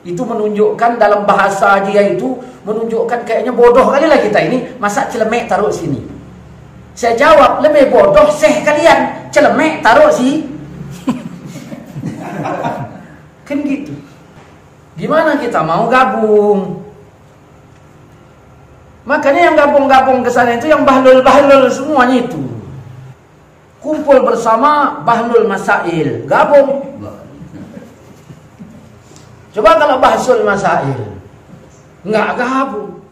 Itu menunjukkan dalam bahasa dia itu menunjukkan kayaknya bodoh kali lah kita ini. Masa celemek taruh sini? Saya jawab, lebih bodoh kalian. Celemek taruh sih. Kan gitu. Gimana kita mau gabung? Makanya yang gabung-gabung ke sana itu yang bahlul-bahlul semuanya itu. Kumpul bersama bahlul masail, gabung. Coba kalau bahsul masail, nggak gabung.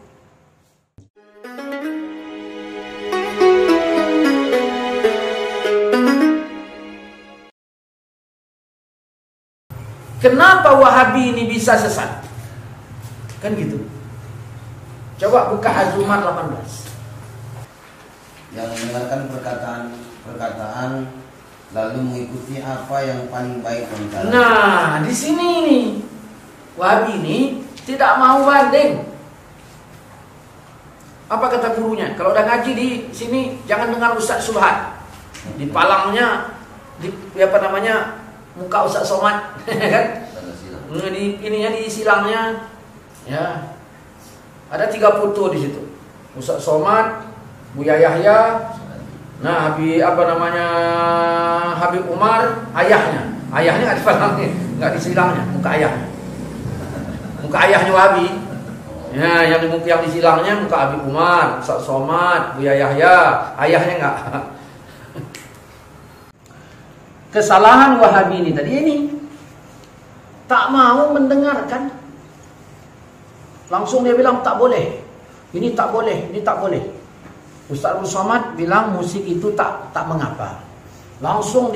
Kenapa Wahabi ini bisa sesat? Kan gitu. Coba buka Az-Zumar 18. Yang mendengarkan perkataan lalu mengikuti apa yang paling baik antara. Nah, di sini nih Wahabi ini tidak mau banding. Apa kata gurunya? Kalau udah ngaji di sini jangan dengar Ustaz Subhan. Di palangnya muka Ustaz Somad kan? Di ininya di silangnya ya. Ada 3 foto di situ. Ustaz Somad, Buya Yahya, nah Habib Umar, ayahnya. Ayahnya nggak di palangnya, nggak di silangnya, muka ayahnya. Muka ayahnya Wahabi. Ya, yang di silangnya muka Habib Umar, Ustaz Somad, Buya Yahya, ayahnya nggak. Kesalahan Wahabi ini tadi ini tak mau mendengarkan. Langsung dia bilang tak boleh. Ini tak boleh, ini tak boleh. Ustaz Abdul Somad bilang musik itu tak mengapa. Langsung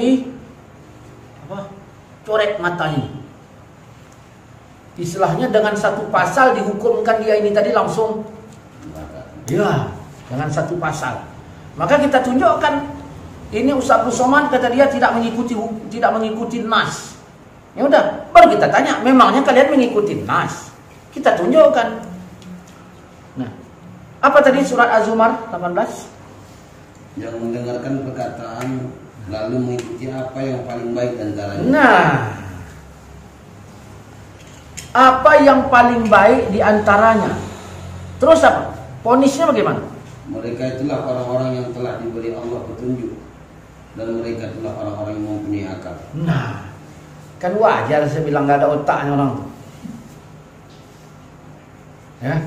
coret matanya. Istilahnya dengan satu pasal dihukumkan dia ini tadi langsung. Ya, dengan satu pasal. Maka kita tunjukkan ini Ustaz Abdul Somad kata dia tidak mengikuti nas. Ya udah, baru kita tanya, memangnya kalian mengikuti nas? Kita tunjukkan. Nah, apa tadi surat Az-Zumar 18? Yang mendengarkan perkataan lalu mengikuti apa yang paling baik antaranya. Nah, apa yang paling baik di antaranya? Terus apa? Ponisnya bagaimana? Mereka itulah orang-orang yang telah diberi Allah petunjuk dan mereka itulah orang-orang yang mempunyai akal. Nah, kan wajar saya bilang gak ada otaknya orang tuh. Ya.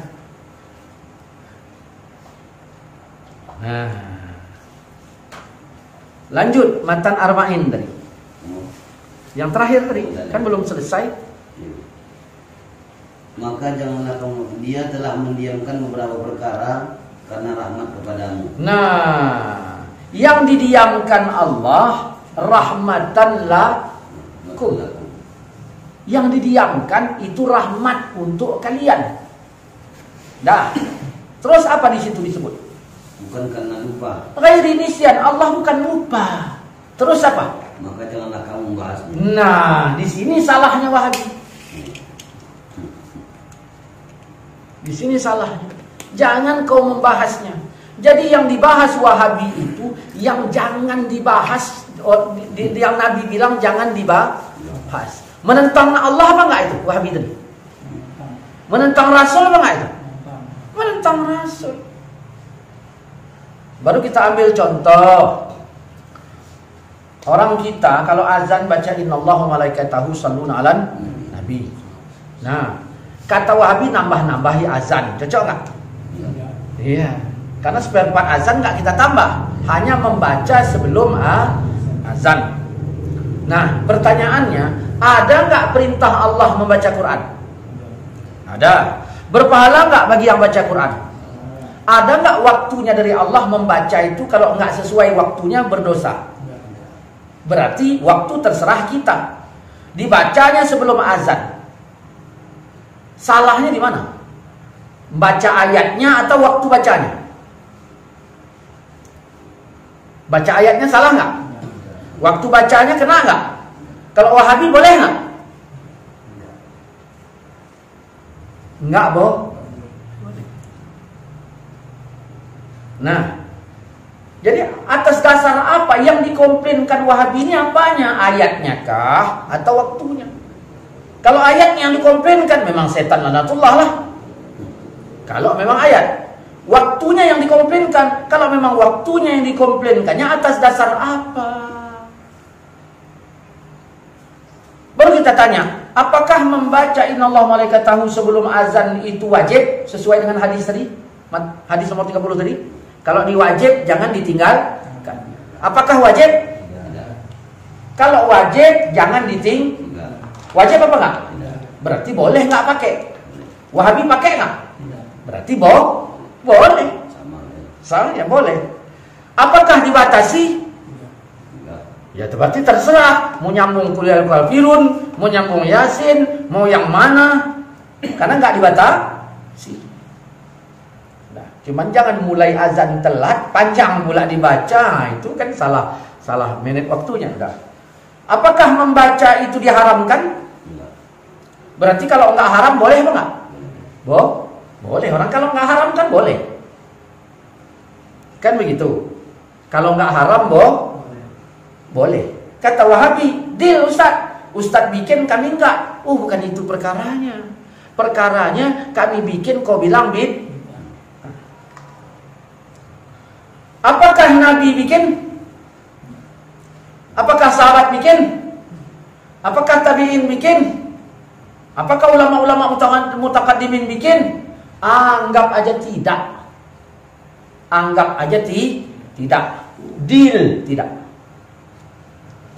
Nah, lanjut matan arba'in tadi. Yang terakhir tadi kan belum selesai. Maka janganlah dia telah mendiamkan beberapa perkara karena rahmat kepadamu. Nah, yang didiamkan Allah rahmatan lakum. Yang didiamkan itu rahmat untuk kalian. Dah. Terus apa di situ disebut? Bukan karena lupa. Ghairi nisyan, Allah bukan lupa. Terus apa? Maka janganlah kamu membahasnya. Nah, di sini salahnya Wahabi. Di sini salahnya. Jangan kau membahasnya. Jadi yang dibahas Wahabi itu yang jangan dibahas, yang Nabi bilang jangan dibahas. Menentang Allah apa enggak itu Wahabi tadi? Menentang Rasul apa enggak itu? Menentang Rasul. Baru kita ambil contoh. Orang kita kalau azan baca innallaha wa malaikatahu shalluna 'alan nabi. Nah, kata Wahabi nambah-nambahi azan. Cocok enggak? Iya. Karena spare part azan enggak kita tambah, hanya membaca sebelum azan. Nah, pertanyaannya, ada enggak perintah Allah membaca Quran? Ada. Berpahala enggak bagi yang baca Quran? Ada enggak waktunya dari Allah membaca itu kalau enggak sesuai waktunya berdosa? Berarti waktu terserah kita. Dibacanya sebelum azan. Salahnya di mana? Baca ayatnya atau waktu bacanya? Baca ayatnya salah enggak? Waktu bacanya kena enggak? Kalau Wahabi boleh enggak? Enggak, Bo. Nah, jadi atas dasar apa yang dikomplainkan Wahabi ini apanya? Ayatnya kah atau waktunya? Kalau ayat yang dikomplainkan memang setan lanatullah lah. Kalau memang ayat. Waktunya yang dikomplainkan, kalau memang waktunya yang dikomplainkannya atas dasar apa? Baru kita tanya, apakah membaca innallaha malaikatahu sebelum azan itu wajib sesuai dengan hadis tadi? Hadis nomor 30 tadi. Kalau diwajib jangan ditinggalkan. Apakah wajib? Kalau wajib jangan ditinggalkan. Wajib apa enggak? Berarti boleh enggak pakai? Wahabi pakai enggak? Berarti boleh. Sama ya boleh. Apakah dibatasi? Ya berarti terserah, mau nyambung kuliah al-kafirun, mau nyambung yasin, mau yang mana, karena nggak dibatasi. Nah, cuman jangan mulai azan telat, panjang pula dibaca, itu kan salah menit waktunya. Udah. Apakah membaca itu diharamkan? Berarti kalau nggak haram boleh apa nggak? Boleh. Orang kalau nggak haram kan boleh, kan begitu. Kalau nggak haram boleh. Kata Wahabi, deal Ustaz bikin kami enggak. Bukan itu perkaranya. Perkaranya kami bikin kau bilang bid. Apakah Nabi bikin? Apakah sahabat bikin? Apakah tabi'in bikin? Apakah ulama-ulama mutaqaddimin bikin? Anggap aja tidak. Anggap aja tidak. Deal tidak.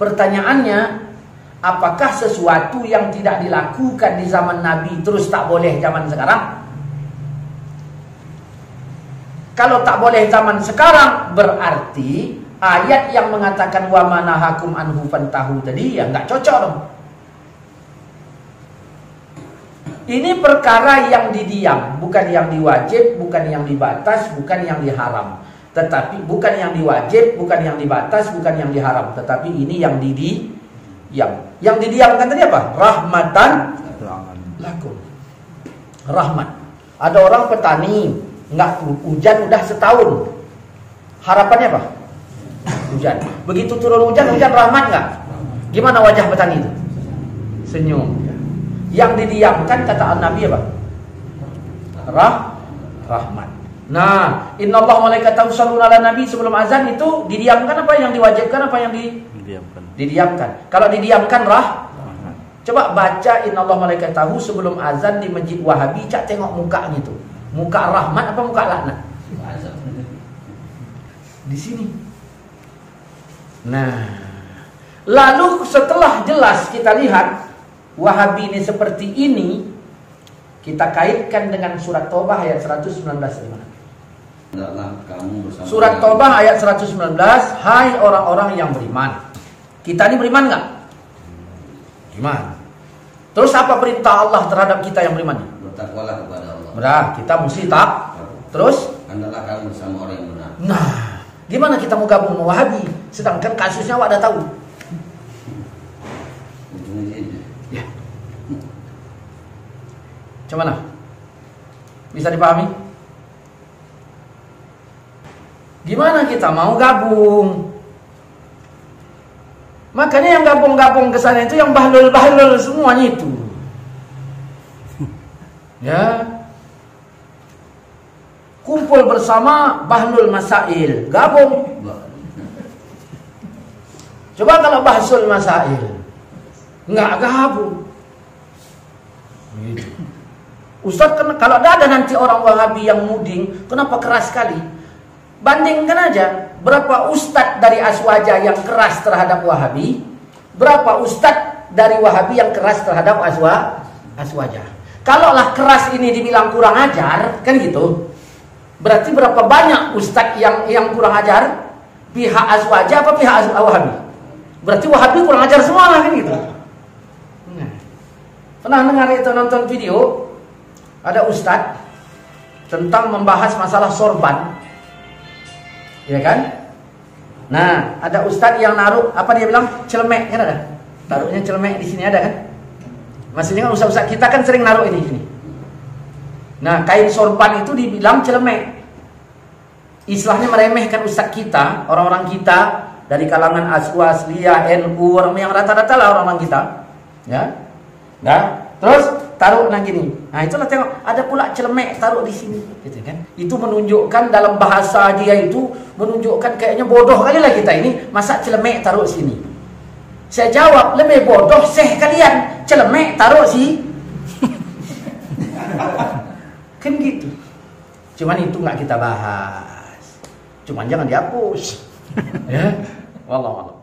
Pertanyaannya, apakah sesuatu yang tidak dilakukan di zaman Nabi terus tak boleh zaman sekarang? Kalau tak boleh zaman sekarang, berarti ayat yang mengatakan wa manahakum anhu fantahu tadi ya nggak cocok dong. Ini perkara yang didiam, bukan yang diwajib, bukan yang dibatas, bukan yang diharam. Tetapi bukan yang diwajib, bukan yang dibatas, bukan yang diharam. Tetapi ini yang didiam. Yang didiamkan tadi apa? Rahmatan lakum. Rahmat. Ada orang petani, nggak hujan udah setahun. Harapannya apa? Hujan. Begitu turun hujan rahmat nggak? Gimana wajah petani itu? Senyum. Yang didiamkan kata Nabi apa? Rahmat. Nah, innallaha malaikatahu yusholluna 'alan nabi sebelum azan itu didiamkan apa yang diwajibkan, apa yang didiamkan? Kalau didiamkan rahmat. Coba baca innallaha malaikatahu sebelum azan di Masjid Wahabi, cak tengok mukanya itu. Muka rahmat apa muka laknat? Di sini. Nah, lalu setelah jelas kita lihat Wahabi ini seperti ini, kita kaitkan dengan surat Taubah ayat 119 gimana? Surat Taubah ayat 119, hai orang-orang yang beriman. Kita ini beriman nggak? Beriman. Terus apa perintah Allah terhadap kita yang beriman? Bertakwalah kepada Allah. Benar, kita mesti tak. Terus? Hendaklah kamu bersama orang yang benar. Nah, gimana kita mau gabung sama Wahabi? Sedangkan kasusnya awak dah tahu. Ya. Macam mana? Bisa dipahami? Gimana kita mau gabung? Makanya yang gabung-gabung ke sana itu yang bahlul-bahlul semuanya itu. Ya. Kumpul bersama bahlul masail, gabung. Coba kalau bahsul masail enggak gabung. Gitu. Ustaz, kalau ada nanti orang Wahabi yang muding, kenapa keras sekali? Bandingkan aja berapa ustadz dari Aswaja yang keras terhadap Wahabi, berapa ustadz dari Wahabi yang keras terhadap Aswaja. Kalaulah keras ini dibilang kurang ajar, kan gitu. Berarti berapa banyak ustadz yang kurang ajar? Pihak Aswaja apa pihak Wahabi? Berarti Wahabi kurang ajar semua lah, kan gitu. Nah, pernah dengar itu nonton video ada ustadz tentang membahas masalah sorban. Ya kan? Nah, ada ustadz yang naruh apa dia bilang? Celemek kan ada? Taruhnya celemek di sini ada kan? Maksudnya kan ustadz kita kan sering naruh ini sini. Nah, kain sorban itu dibilang celemek. Istilahnya meremehkan ustadz kita, orang-orang kita dari kalangan Aswa, Asliyah, NU, orang yang rata-rata lah orang-orang kita. Ya. Nah, terus taruh lagi nih. Nah, itulah tengok, ada pula celemek taruh di sini, gitu kan. Itu menunjukkan dalam bahasa dia itu menunjukkan kayaknya bodoh kali lah kita ini, masa celemek taruh sini. Saya jawab, lebih bodoh kalian, celemek taruh sih. Kan gitu. Cuman itu nggak kita bahas. Cuman jangan dihapus. Ya, wallahu a'lam.